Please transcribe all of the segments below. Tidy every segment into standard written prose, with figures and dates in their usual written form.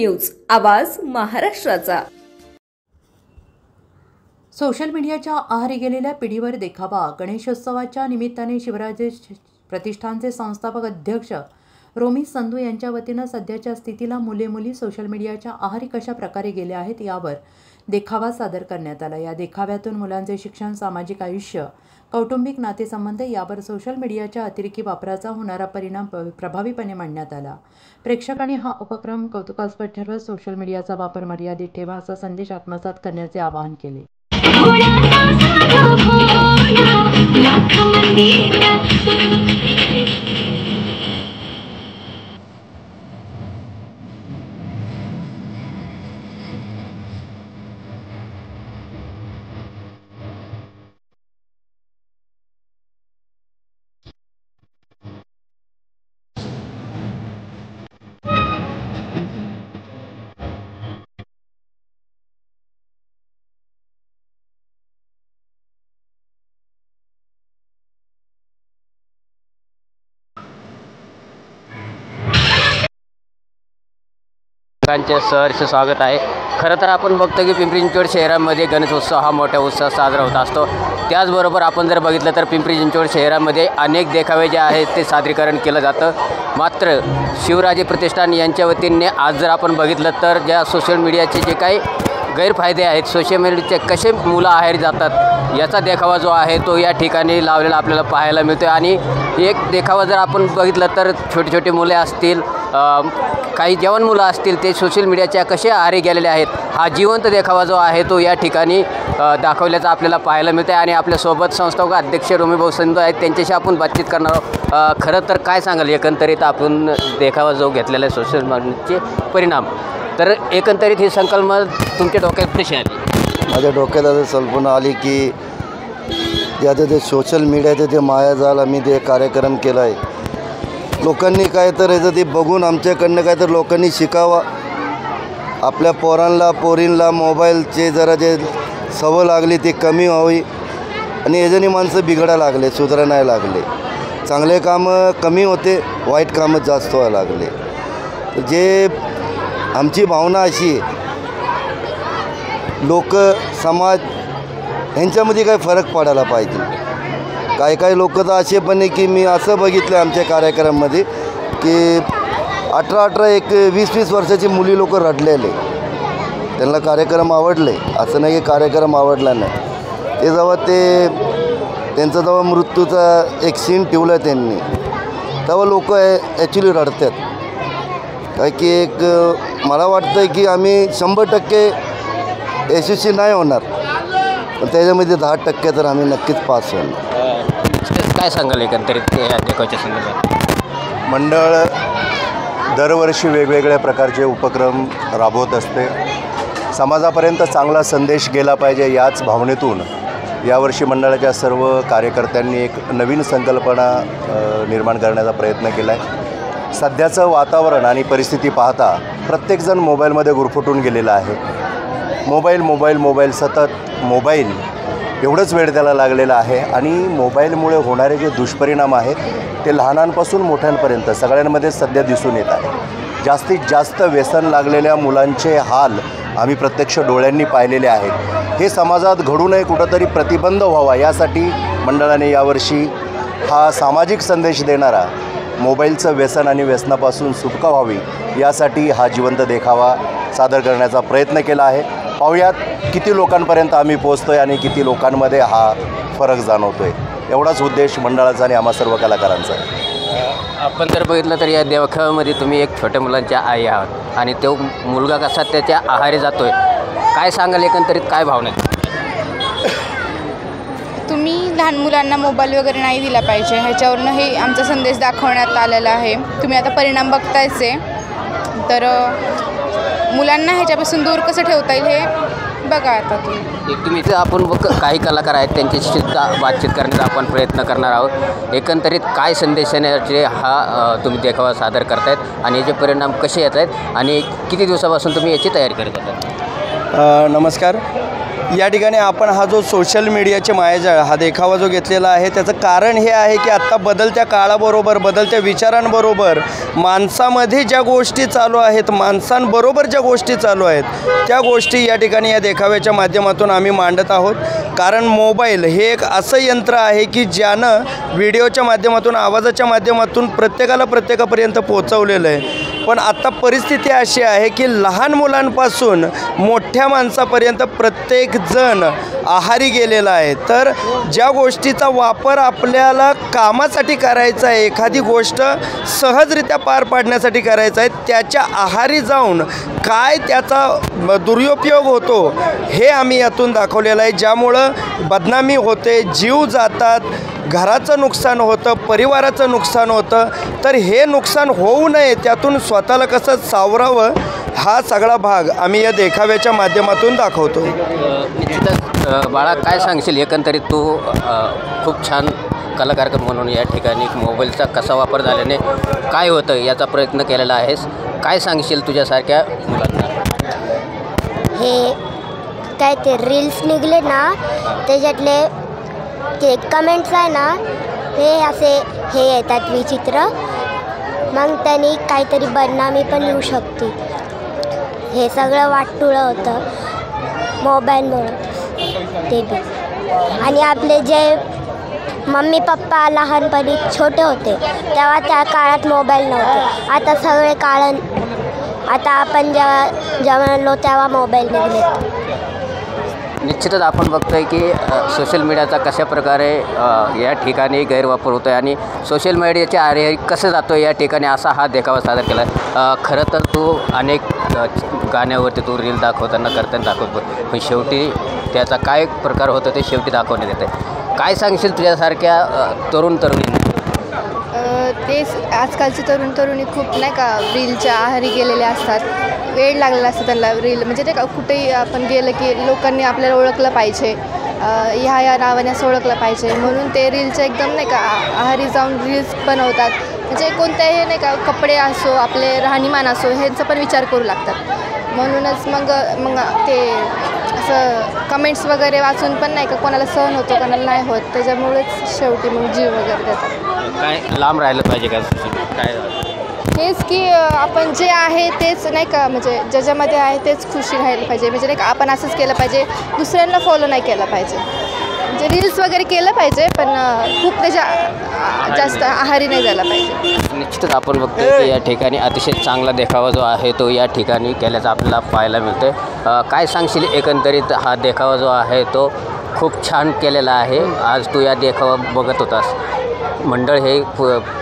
News, आवाज महाराष्ट्राचा। Social मीडियाच्या आहारी गेलेल्या पिढीवर देखावा। गणेशोत्सवाच्या निमित्ताने शिवराज प्रतिष्ठानचे संस्थापक अध्यक्ष रोमी संधू यांच्या वतीनं सध्याच्या स्थितीला मुले-मुली सोशल मीडियाच्या आहारी कशा प्रकारे गेले आहेत यावर देखावा सादर करण्यात आला। या देखाव्यातून मुलांचे शिक्षण, सामाजिक आयुष्य, कौटुंबिक नातेसंबंध यावर सोशल मीडियाच्या अतिरेकी वापराचा होणारा परिणाम प्रभावीपणे मांडण्यात आला। प्रेक्षकांनी हा उपक्रम कौतुकास्पद ठरवत सोशल मीडियाचा वापर मर्यादित ठेवा असा संदेश आत्मसात करण्याचे आवाहन केले। सहर्ष स्वागत आहे। खरं तर आपण बघतो की पिंपरी चिंचवड शहरामध्ये गणेशोत्सव हा मोठ्या उत्साहात साजरा होत असतो। त्याचबरोबर आपण जर बघितलं तर पिंपरी चिंचवड शहरामध्ये अनेक देखावे जे आहेत ते सादरीकरण केलं जातं। मात्र शिवराज प्रतिष्ठान यांच्या वतीने आज जर आपण बघितलं तर ज्या सोशल मीडियाचे जे काही गैरफायदे आहेत, सोशल मीडियाचे कसे मुलं आहारी जातात याचा देखावा जो आहे तो या ठिकाणी लावलेला आपल्याला पाहायला मिळतो। आणि एक देखावा जर आपण बघितलं तर छोटे छोटे मुले असतील, काही जवान मुलं असतील, ते सोशल मीडियाच्या कसे आहारी गेलेले आहेत हा जिवंत देखावा जो आहे तो या ठिकाणी दाखवल्याचा आपल्याला पाहायला मिळतं आहे। आणि आपल्यासोबत संस्थापक अध्यक्ष रोमी संधू आहेत, त्यांच्याशी आपण बातचीत करणार आहोत। खरं तर काय सांगाल एकंदरीत आपण देखावा जो घेतलेला आहे सोशल मीडियाचे परिणाम, तर एकंदरीत ही संकल्पना तुमच्या डोक्यात कशी आली? माझ्या डोक्यात असं कल्पना आली की आता ते सोशल मीडियाचे ते मायाजाल आम्ही ते कार्यक्रम केला आहे। लोकांनी काय तर याचं ते बघून आमच्याकडनं काय तर लोकांनी शिकावा, आपल्या पोरींना मोबाईलचे जरा जे सवय लागली ते कमी व्हावी आणि याच्याने माणसं बिघडायला लागले, सुधारा नाही लागले। चांगले कामं कमी होते, वाईट कामं जास्त व्हायला लागले। जे आमची भावना अशी आहे, लोक समाज यांच्यामध्ये काय फरक पडायला पाहिजे। काही लोक तर असे पण आहे की मी असं बघितलं आमच्या कार्यक्रमामध्ये की 18 20 वर्षाची मुली लोक रडलेले, त्यांना कार्यक्रम आवडले, असं नाही की कार्यक्रम आवडला नाही। ते जेव्हा त्यांचा जेव्हा मृत्यूचा एक सीन ठेवला त्यांनी, तेव्हा लोक ॲक्च्युली रडतात। काय की एक मला वाटतं की आम्ही 100% यशस्वी नाही होणार, पण त्याच्यामध्ये 10% तर आम्ही नक्कीच पास होणार। काय सांगाल एकंदरीत या देखाव्याच्या संदर्भात? मंडळ दरवर्षी वेगवेगळ्या प्रकारचे उपक्रम राबवत असते। समाजापर्यंत चांगला संदेश गेला पाहिजे याच भावनेतून यावर्षी मंडळाच्या सर्व कार्यकर्त्यांनी एक नवीन संकल्पना निर्माण करण्याचा प्रयत्न केला आहे। सध्याचं वातावरण आणि परिस्थिती पाहता प्रत्येकजण मोबाईलमध्ये गुरफटून गेलेला आहे। मोबाईल सतत मोबाईल एवढंच वेळ त्याला लागलेला आहे। आणि मोबाईलमुळे होणारे जे दुष्परिणाम आहेत ते लहानांपासून मोठ्यांपर्यंत सगळ्यांमध्ये सध्या दिसून येत आहे। जास्तीत जास्त व्यसन लागलेल्या मुलांचे हाल आम्ही प्रत्यक्ष डोळ्यांनी पाहिलेले आहेत। हे समाजात घडू नये, कुठंतरी प्रतिबंध व्हावा यासाठी मंडळाने यावर्षी हा सामाजिक संदेश देणारा मोबाईलचं व्यसन आणि व्यसनापासून सुटका व्हावी यासाठी हा जिवंत देखावा सादर करण्याचा प्रयत्न केला आहे। पाहूयात किती लोकांपर्यंत आम्ही पोहोचतो आहे आणि किती लोकांमध्ये हा फरक जाणवतो आहे। एवढाच उद्देश मंडळाचा आणि आम्हा सर्व कलाकारांचा आहे। आपण जर बघितलं तर या देखाव्यामध्ये तुम्ही एक छोट्या मुलांच्या आई आहात आणि तो मुलगा कसा त्याच्या आहारी जातो आहे, काय सांगाल एकंदरीत काय भावना आहे? तुम्ही लहान मुलांना मोबाईल वगैरे नाही दिला पाहिजे, ह्याच्यावरनं हे आमचा संदेश दाखवण्यात आलेला आहे। तुम्ही आता परिणाम बघतायच आहे, तर मुलांना ह्याच्यापासून दूर कसं ठेवता येईल हे बघा। आता तुम्ही आपण काही कलाकार आहेत त्यांच्याशी बातचीत करण्याचा आपण प्रयत्न करणार आहोत। एकंदरीत काय संदेश देण्याचे हा तुम्ही देखावा सादर करतायत आणि याचे परिणाम कसे येत आहेत आणि किती दिवसापासून तुम्ही याची तयारी करत आहात? नमस्कार, या ठिकाणी आपण हा जो सोशल मीडियाचे मायाजाळ हा देखावा जो घेतलेला आहे त्याचं कारण हे आहे की आत्ता बदलत्या काळाबरोबर बदलत्या विचारांबरोबर माणसामध्ये ज्या गोष्टी चालू आहेत, माणसांबरोबर ज्या गोष्टी चालू आहेत त्या गोष्टी या ठिकाणी या देखाव्याच्या माध्यमातून आम्ही मांडत आहोत. कारण मोबाईल हे एक असं यंत्र आहे की ज्यानं व्हिडिओच्या माध्यमातून, आवाजाच्या माध्यमातून प्रत्येकापर्यंत पोहोचवलेलं आहे. पण आत्ता परिस्थिती अशी आहे की लहान मुलांपासून मोठ्या माणसापर्यंत प्रत्येकजण आहारी गेलेला आहे. तर ज्या गोष्टीचा वापर आपल्याला कामासाठी करायचा आहे, एखादी गोष्ट सहजरित्या पार पाडण्यासाठी करायचा आहे, त्याच्या आहारी जाऊन काय त्याचा दुरुपयोग होतो हे आम्ही यातून दाखवलेलं आहे. ज्यामुळं बदनामी होते, जीव जातात, घराचं नुकसान होतं, परिवाराचं नुकसान होतं. तर हे नुकसान होऊ नये त्यातून स्वतःला कसं सावरावं हा सगळा भाग आम्ही या देखाव्याच्या माध्यमातून दाखवतो. निश्चितच बाळा, काय सांगशील एकंदरीत तू खूप छान कलाकार म्हणून या ठिकाणी मोबाईलचा कसा वापर झाल्याने काय होतं याचा प्रयत्न केलेला आहेस, काय सांगशील तुझ्यासारख्या मुलांना? हे काय ते रील्स निघले ना त्याच्यातले ते कमेंट्स आहे ना ते असे हे येतात विचित्र, मग त्यांनी काहीतरी बदनामी पण येऊ शकते. हे सगळं वाटतुळं होतं मोबाईलमुळं ते बी. आणि आपले जे मम्मी पप्पा लहानपणी छोटे होते तेव्हा त्या काळात मोबाईल नव्हते. आता सगळे काळ, आता आपण जेव्हा जन्मलो तेव्हा मोबाईल निघले. निश्चितच आपण बघतो आहे की सोशल मीडियाचा कशा प्रकारे या ठिकाणी गैरवापर होतो आहे आणि सोशल मीडियाच्या आरे कसं जातो या ठिकाणी असा हा देखावा सादर केला आहे. खरं तर तू अनेक गाण्यावरती तू रील दाखवताना दाखवतो, पण शेवटी त्याचा काय प्रकार होतो ते शेवटी दाखवण्यात येते. काय सांगशील तुझ्यासारख्या तरुणी? तेच आजकालचे तरुणी खूप नाही का रीलच्या आहारी गेलेले असतात. वेळ लागलेला असतं त्यांना रील, म्हणजे नाही का कुठेही आपण गेलं की लोकांनी आपल्याला ओळखलं पाहिजे, ह्या नावाने असं ओळखलं पाहिजे म्हणून ते रीलच्या एकदम नाही का आहारी जाऊन रील्स बनवतात. म्हणजे कोणत्याही नाही का कपडे असो, आपले राहणीमान असो, ह्यांचा पण विचार करू लागतात. म्हणूनच मग ते असं कमेंट्स वगैरे वाचून पण नाही का कोणाला सहन होतो, कोणाला नाही होत. त्याच्यामुळेच शेवटी मग जीव वगैरे देतात. काय लांब राहिलं पाहिजे का काय? हेच की आपण जे आहे तेच नाही का, म्हणजे ज्याच्यामध्ये आहे तेच खुशी राहायला पाहिजे. म्हणजे नाही का आपण असंच केलं पाहिजे, दुसऱ्यांना फॉलो नाही केलं पाहिजे. म्हणजे रील्स वगैरे केलं पाहिजे पण खूप त्याच्या जास्त आहारी नाही झाला पाहिजे. निश्चितच आपण बघतो की या ठिकाणी अतिशय चांगला देखावा जो आहे तो या ठिकाणी केल्याचा आपल्याला पाहायला मिळतो. काय सांगशील एकंदरीत हा देखावा जो आहे तो खूप छान केलेला आहे. आज तू या देखावा बघत होतास, मंडळ हे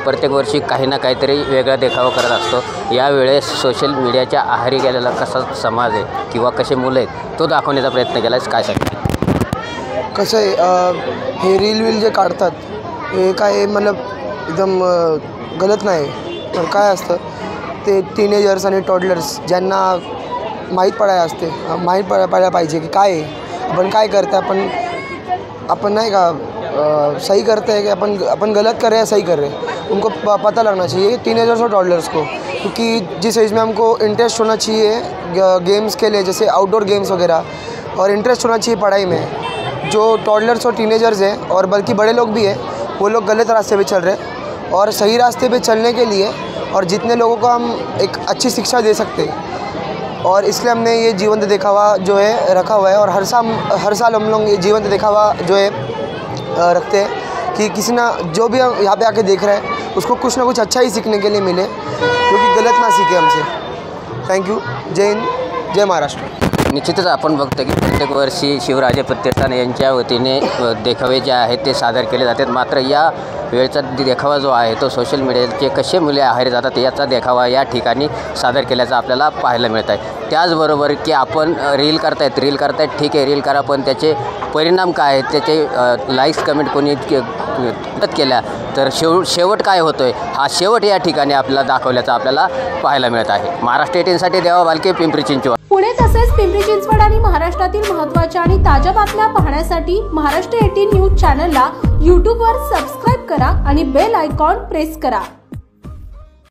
प्रत्येक वर्षी काही ना काहीतरी वेगळा देखावा करत असतो. यावेळेस सोशल मीडियाच्या आहारी गेलेला कसा समाज आहे किंवा कसे मुलं आहेत तो दाखवण्याचा प्रयत्न केला. काय सांगते? कसं आहे हे रील जे काढतात हे काय मतलब एकदम गलत नाही. पण काय असतं ते टीनेजर्स आणि टॉडलर्स ज्यांना माहीत पडायला पाहिजे की काय आहे, आपण काय करते, आपण नाही का सही करते हैं कि अपन गलत कर रहे हैं, सही कर रहे हैं, उनको पता लगना चाहिए टीनेजर्स और टॉडलर्स को. क्योंकि जिस एज में हमको इंटरेस्ट होना चाहिए गेम्स के लिए, जैसे आउटडोर गेम्स वगैरह, और इंटरेस्ट होना चाहिए पढ़ाई में, जो टॉडलर्स और टीनेजर्स हैं और बल्कि बड़े लोग भी हैं वो लोग गलत रास्ते पे चल रहे हैं. और सही रास्ते पे चलने के लिए और जितने लोगों को हम एक अच्छी शिक्षा दे सकते हैं, और इसलिए हमने ये जीवंत दिखावा जो है रखा हुआ है. और हर साल हम लोग ये जीवंत दिखावा जो है रखते हैं कि किसी ना जो भी हम यहाँ पे आके देख रहे हैं उसको कुछ ना कुछ अच्छा ही सीखने के लिए मिले, क्योंकि गलत ना सीखे हमसे. Thank you. जय हिंद, जय महाराष्ट्र. निश्चितच आपण बघतो की प्रत्येक वर्षी शिवराजे प्रतिष्ठान यांच्या वतीने देखावे जे आहेत ते सादर केले जातात. मात्र या वेळचा देखावा जो आहे तो सोशल मीडियाचे कसे मुले आहारी जातात याचा देखावा या ठिकाणी सादर केल्याचा आपल्याला पाहायला मिळत आहे. त्याचबरोबर की आपण रील करतायत ठीक आहे, रील करा, पण त्याचे परिणाम काय आहेत, त्याचे लाईक्स कमेंट कोणी केल्या तर शेवट काय होतो आहे हा शेवट या ठिकाणी आपल्याला दाखवल्याचा आपल्याला पाहायला मिळत आहे. महाराष्ट्र 18साठी देवा बालके, पिंपरी चिंचवड. पुणे तसेच पिंपरी चिंचवड आणि महाराष्ट्रातील महत्त्वाच्या आणि ताज्या बातम्या पाहण्यासाठी महाराष्ट्र 18 न्यूज चॅनलला यूट्यूबवर सबस्क्राईब करा आणि बेल आयकॉन प्रेस करा.